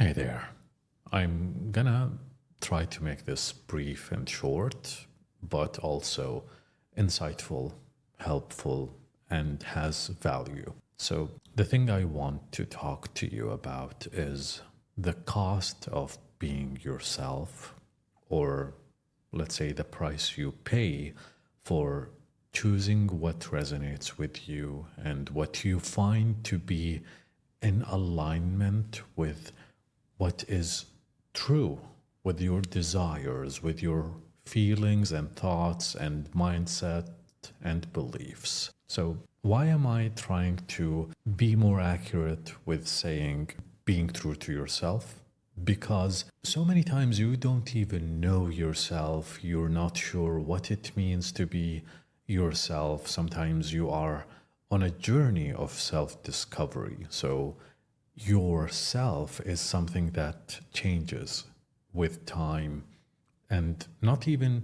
Hey there. I'm gonna try to make this brief and short, but also insightful, helpful, and has value. So, the thing I want to talk to you about is the cost of being yourself, or let's say the price you pay for choosing what resonates with you and what you find to be in alignment with what is true, with your desires, with your feelings and thoughts and mindset and beliefs. So, why am I trying to be more accurate with saying being true to yourself? Because so many times you don't even know yourself, you're not sure what it means to be yourself. Sometimes you are on a journey of self discovery. So, yourself is something that changes with time and not even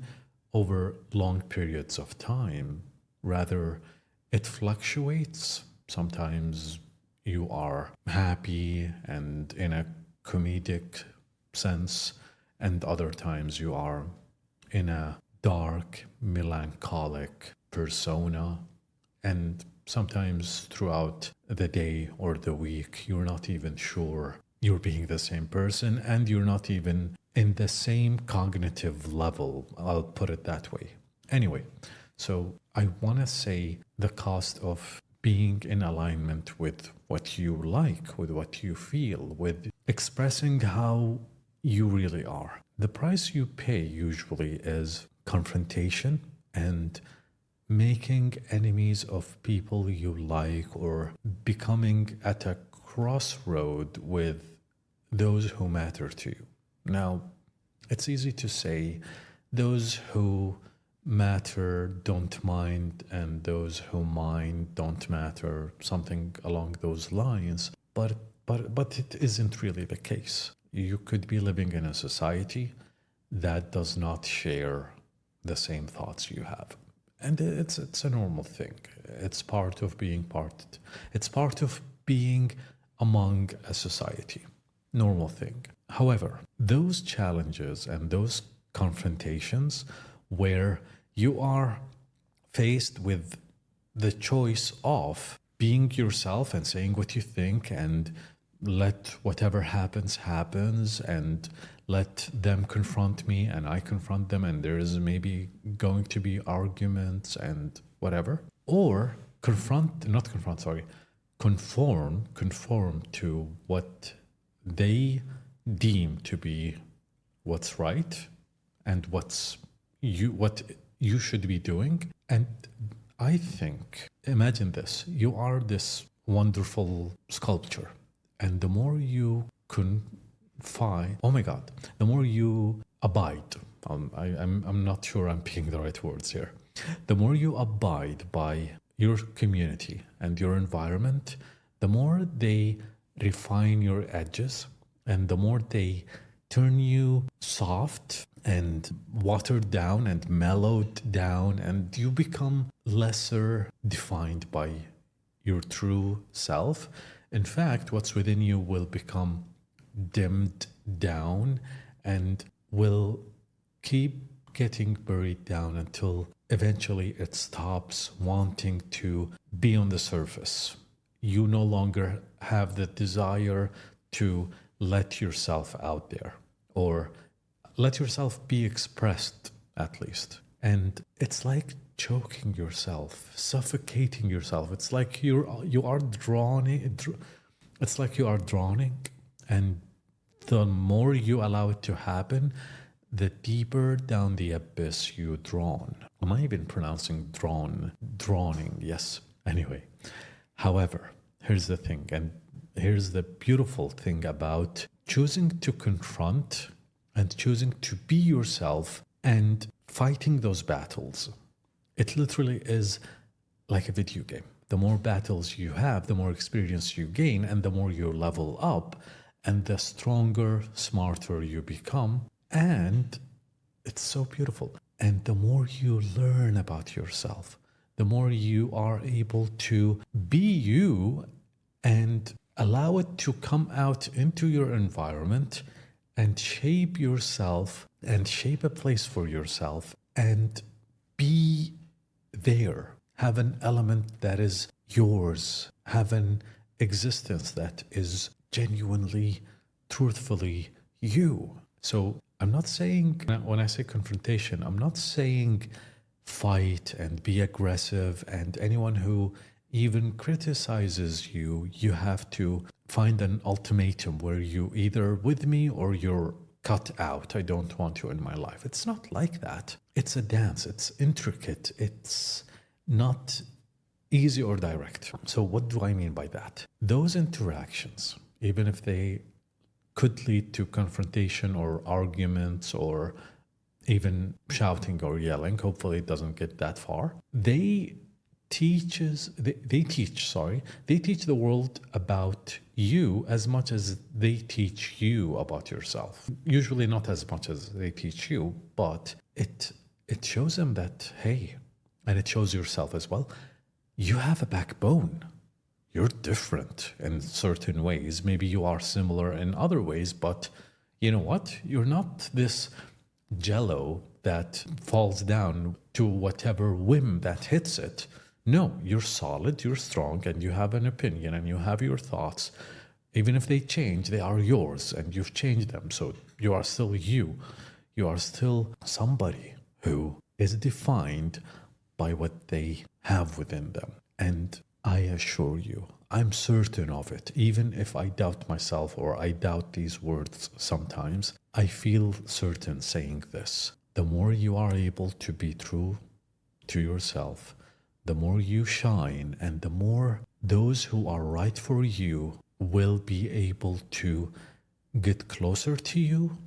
over long periods of time. Rather, it fluctuates. Sometimes you are happy and in a comedic sense, and other times you are in a dark, melancholic persona. And sometimes throughout the day or the week, you're not even sure you're being the same person and you're not even in the same cognitive level. I'll put it that way. Anyway, so I want to say the cost of being in alignment with what you like, with what you feel, with expressing how you really are. The price you pay usually is confrontation and making enemies of people you like, or becoming at a crossroad with those who matter to you. Now, it's easy to say those who matter don't mind and those who mind don't matter, something along those lines, but it isn't really the case. You could be living in a society that does not share the same thoughts you have, and it's a normal thing. It's part of being part. It's part of being among a society. Normal thing. However, those challenges and those confrontations where you are faced with the choice of being yourself and saying what you think and let whatever happens and let them confront me and I confront them, and there is maybe going to be arguments and whatever, or conform to what they deem to be what's right and what you should be doing. And I think, imagine this: you are this wonderful sculpture, and the more you confine, oh my God, the more you abide. I'm not sure I'm picking the right words here. The more you abide by your community and your environment, the more they refine your edges and the more they turn you soft and watered down and mellowed down, and you become lesser defined by your true self. In fact, what's within you will become dimmed down and will keep getting buried down until eventually it stops wanting to be on the surface. You no longer have the desire to let yourself out there, or let yourself be expressed at least. And it's like choking yourself, suffocating yourself. It's like you are drowning. It's like you are drowning, and the more you allow it to happen, the deeper down the abyss you drawn. Am I even pronouncing drowning? Yes. Anyway, however, here's the thing, and here's the beautiful thing about choosing to confront and choosing to be yourself and fighting those battles. It literally is like a video game. The more battles you have, the more experience you gain, and the more you level up, and the stronger, smarter you become. And it's so beautiful. And the more you learn about yourself, the more you are able to be you and allow it to come out into your environment and shape yourself and shape a place for yourself and be there. Have an element that is yours. Have an existence that is genuinely, truthfully you. So I'm not saying, when I say confrontation, I'm not saying fight and be aggressive, and anyone who even criticizes you, you have to find an ultimatum where you either with me or you're cut out. I don't want you in my life. It's not like that. It's a dance. It's intricate. It's not easy or direct. So what do I mean by that? Those interactions, even if they could lead to confrontation or arguments or even shouting or yelling, hopefully it doesn't get that far. They teach the world about you as much as they teach you about yourself. Usually not as much as they teach you, but it shows them that, hey, and it shows yourself as well, you have a backbone. You're different in certain ways. Maybe you are similar in other ways, but you know what? You're not this jello that falls down to whatever whim that hits it. No, you're solid, you're strong, and you have an opinion and you have your thoughts. Even if they change, they are yours and you've changed them. So you are still you. You are still somebody who is defined by what they have within them. And I assure you, I'm certain of it. Even if I doubt myself or I doubt these words sometimes, I feel certain saying this. The more you are able to be true to yourself, the more you shine, and the more those who are right for you will be able to get closer to you,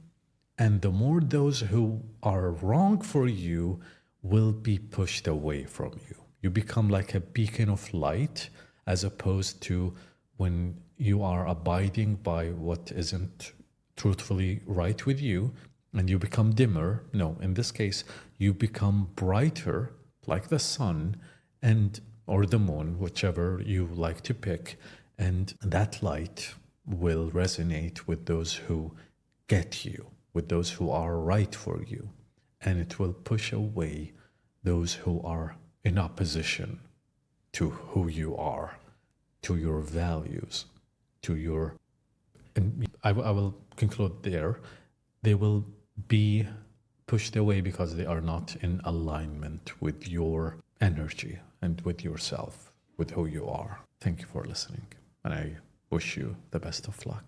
and the more those who are wrong for you will be pushed away from you. You become like a beacon of light, as opposed to when you are abiding by what isn't truthfully right with you and you become dimmer. No, in this case, you become brighter like the sun and or the moon, whichever you like to pick, and that light will resonate with those who get you, with those who are right for you, and it will push away those who are in opposition to who you are, to your values, to your... And I will conclude there. They will be pushed away because they are not in alignment with your energy and with yourself, with who you are. Thank you for listening, and I wish you the best of luck.